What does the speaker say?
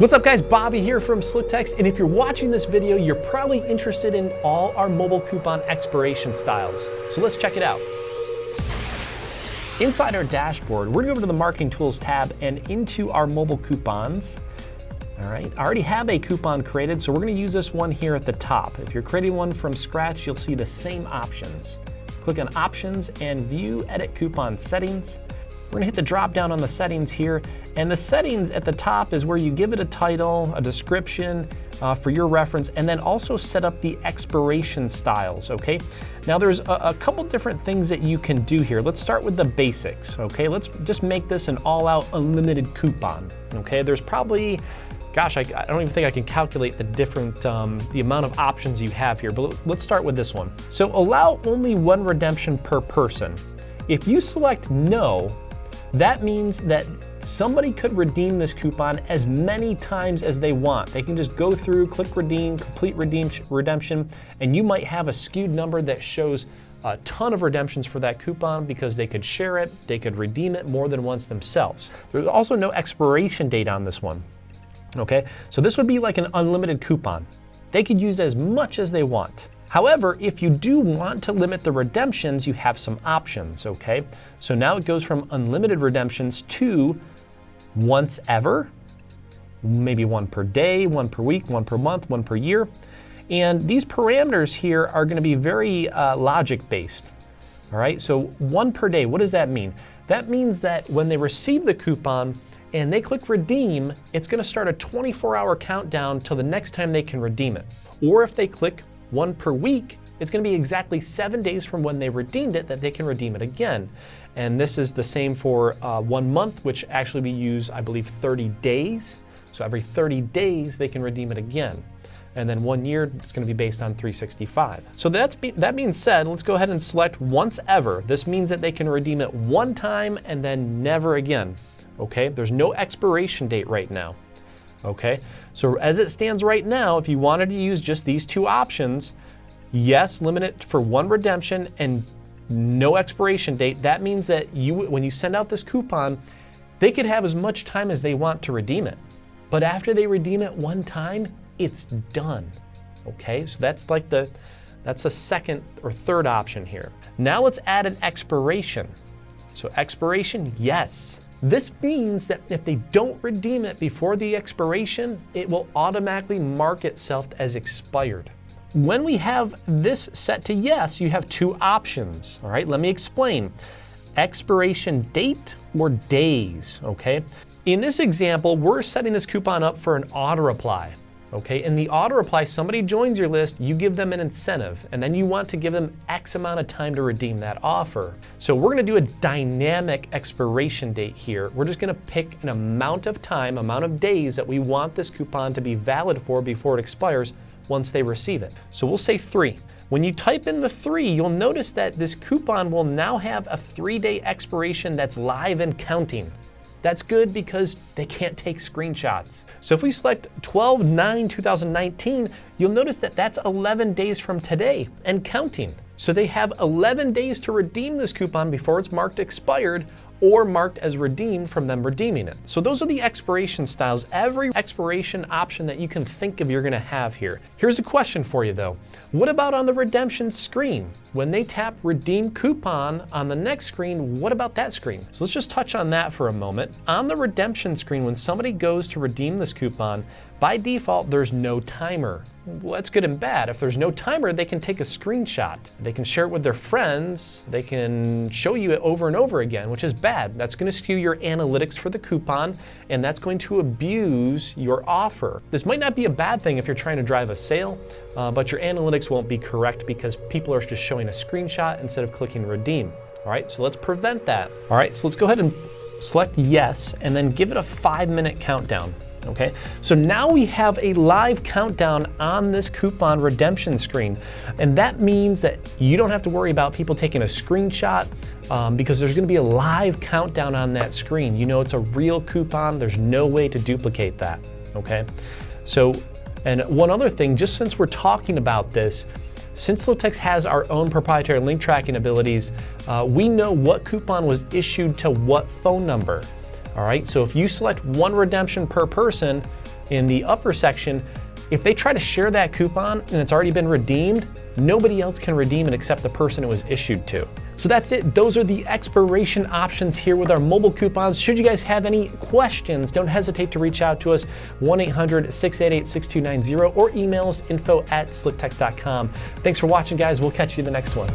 What's up guys, Bobby here from SlickText, and if you're watching this video, you're probably interested in all our mobile coupon expiration styles. So let's check it out. Inside our dashboard, we're gonna go over to the Marketing Tools tab and into our mobile coupons. All right, I already have a coupon created, so we're gonna use this one here at the top. If you're creating one from scratch, you'll see the same options. Click on Options and View Edit Coupon Settings. We're gonna hit the drop down on the settings here, and the settings at the top is where you give it a title, a description for your reference, and then also set up the expiration styles, okay? Now there's a couple different things that you can do here. Let's start with the basics, okay? Let's just make this an all-out unlimited coupon, okay? There's probably, gosh, I don't even think I can calculate the different, the amount of options you have here, but let's start with this one. So allow only one redemption per person. If you select no, that means that somebody could redeem this coupon as many times as they want. They can just go through, click redeem, complete redemption, and you might have a skewed number that shows a ton of redemptions for that coupon because they could share it, they could redeem it more than once themselves. There's also no expiration date on this one, okay? So this would be like an unlimited coupon. They could use as much as they want. However, if you do want to limit the redemptions, you have some options, okay? So now it goes from unlimited redemptions to once ever, maybe one per day, one per week, one per month, one per year. And these parameters here are gonna be very logic-based, all right? So one per day, what does that mean? That means that when they receive the coupon and they click redeem, it's gonna start a 24-hour countdown till the next time they can redeem it. Or if they click one per week, it's gonna be exactly 7 days from when they redeemed it that they can redeem it again. And this is the same for 1 month, which actually we use, I believe, 30 days. So every 30 days, they can redeem it again. And then 1 year, it's gonna be based on 365. So that being said, let's go ahead and select once ever. This means that they can redeem it one time and then never again, okay? There's no expiration date right now. Okay, so as it stands right now, if you wanted to use just these two options, yes, limit it for one redemption and no expiration date. That means that when you send out this coupon, they could have as much time as they want to redeem it. But after they redeem it one time, it's done. Okay, so that's the second or third option here. Now let's add an expiration. So expiration, yes. This means that if they don't redeem it before the expiration, it will automatically mark itself as expired. When we have this set to yes, you have two options, all right? Let me explain. Expiration date or days, okay? In this example, we're setting this coupon up for an auto reply. Okay, in the auto reply, somebody joins your list, you give them an incentive, and then you want to give them X amount of time to redeem that offer. So we're gonna do a dynamic expiration date here. We're just gonna pick an amount of time, amount of days that we want this coupon to be valid for before it expires once they receive it. So we'll say 3. When you type in the 3, you'll notice that this coupon will now have a 3-day expiration that's live and counting. That's good because they can't take screenshots. So if we select 12/9/2019, you'll notice that that's 11 days from today and counting. So they have 11 days to redeem this coupon before it's marked expired or marked as redeemed from them redeeming it. So those are the expiration styles. Every expiration option that you can think of you're gonna have here. Here's a question for you though. What about on the redemption screen? When they tap redeem coupon on the next screen, what about that screen? So let's just touch on that for a moment. On the redemption screen, when somebody goes to redeem this coupon, by default, there's no timer. Well, that's good and bad. If there's no timer, they can take a screenshot. They can share it with their friends. They can show you it over and over again, which is bad. That's gonna skew your analytics for the coupon, and that's going to abuse your offer. This might not be a bad thing if you're trying to drive a sale, but your analytics won't be correct because people are just showing a screenshot instead of clicking redeem. All right, so let's prevent that. All right, so let's go ahead and select yes, and then give it a 5-minute countdown. Okay, so now we have a live countdown on this coupon redemption screen. And that means that you don't have to worry about people taking a screenshot because there's gonna be a live countdown on that screen. You know it's a real coupon, there's no way to duplicate that, okay? So, and one other thing, just since we're talking about this, since SlickText has our own proprietary link tracking abilities, we know what coupon was issued to what phone number. All right, so if you select one redemption per person, in the upper section, if they try to share that coupon and it's already been redeemed, nobody else can redeem it except the person it was issued to. So that's it. Those are the expiration options here with our mobile coupons. Should you guys have any questions, don't hesitate to reach out to us, 1-800-688-6290, or email us info@slicktext.com. Thanks for watching, guys. We'll catch you in the next one.